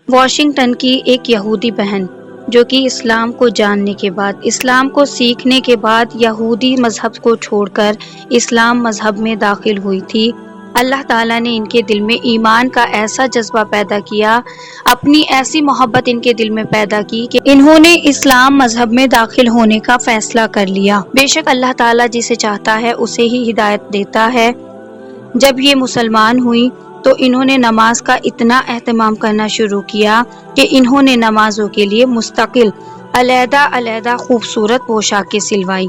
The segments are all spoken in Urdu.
واشنگٹن کی ایک یہودی بہن جو کہ اسلام کو جاننے کے بعد، اسلام کو سیکھنے کے بعد یہودی مذہب کو چھوڑ کر اسلام مذہب میں داخل ہوئی تھی، اللہ تعالیٰ نے ان کے دل میں ایمان کا ایسا جذبہ پیدا کیا، اپنی ایسی محبت ان کے دل میں پیدا کی کہ انہوں نے اسلام مذہب میں داخل ہونے کا فیصلہ کر لیا۔ بے شک اللہ تعالیٰ جسے چاہتا ہے اسے ہی ہدایت دیتا ہے۔ جب یہ مسلمان ہوئی تو انہوں نے نماز کا اتنا اہتمام کرنا شروع کیا کہ انہوں نے نمازوں کے لیے مستقل علیحدہ علیحدہ خوبصورت پوشاکیں سلوائی،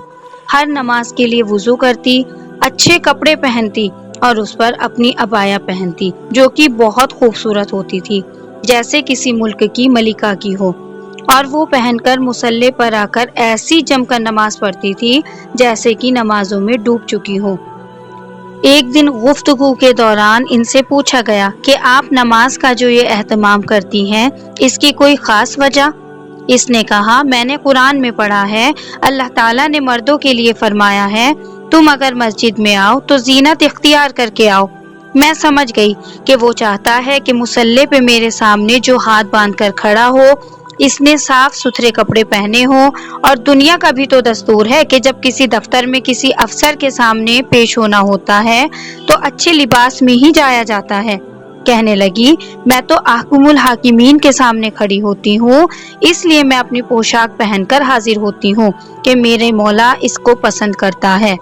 ہر نماز کے لیے وضو کرتی، اچھے کپڑے پہنتی اور اس پر اپنی عبایا پہنتی جو کہ بہت خوبصورت ہوتی تھی، جیسے کسی ملک کی ملکہ کی ہو، اور وہ پہن کر مصلی پر آ کر ایسی جم کر نماز پڑھتی تھی جیسے کہ نمازوں میں ڈوب چکی ہو۔ ایک دن گفتگو کے دوران ان سے پوچھا گیا کہ آپ نماز کا جو یہ اہتمام کرتی ہیں اس کی کوئی خاص وجہ؟ اس نے کہا، میں نے قرآن میں پڑھا ہے، اللہ تعالیٰ نے مردوں کے لیے فرمایا ہے تم اگر مسجد میں آؤ تو زینت اختیار کر کے آؤ۔ میں سمجھ گئی کہ وہ چاہتا ہے کہ مصلی پہ میرے سامنے جو ہاتھ باندھ کر کھڑا ہو اس نے صاف ستھرے کپڑے پہنے ہوں، اور دنیا کا بھی تو دستور ہے کہ جب کسی دفتر میں کسی افسر کے سامنے پیش ہونا ہوتا ہے تو اچھے لباس میں ہی جایا جاتا ہے۔ کہنے لگی، میں تو احکم الحاکمین کے سامنے کھڑی ہوتی ہوں، اس لیے میں اپنی پوشاک پہن کر حاضر ہوتی ہوں کہ میرے مولا اس کو پسند کرتا ہے۔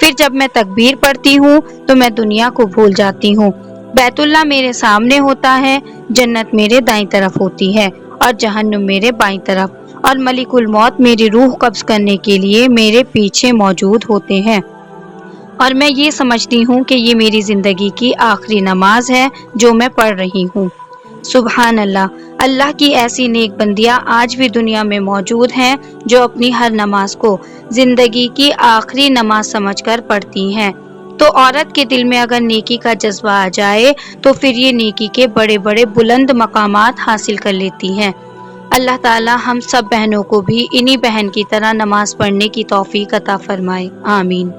پھر جب میں تکبیر پڑھتی ہوں تو میں دنیا کو بھول جاتی ہوں، بیت اللہ میرے سامنے ہوتا ہے، جنت میرے دائیں طرف ہوتی ہے اور جہنم میرے بائیں طرف، اور ملک الموت میری روح قبض کرنے کے لیے میرے پیچھے موجود ہوتے ہیں، اور میں یہ سمجھتی ہوں کہ یہ میری زندگی کی آخری نماز ہے جو میں پڑھ رہی ہوں۔ سبحان اللہ، اللہ کی ایسی نیک بندیاں آج بھی دنیا میں موجود ہیں جو اپنی ہر نماز کو زندگی کی آخری نماز سمجھ کر پڑھتی ہیں۔ تو عورت کے دل میں اگر نیکی کا جذبہ آ جائے تو پھر یہ نیکی کے بڑے بڑے بلند مقامات حاصل کر لیتی ہیں۔ اللہ تعالی ہم سب بہنوں کو بھی انہی بہن کی طرح نماز پڑھنے کی توفیق عطا فرمائے، آمین۔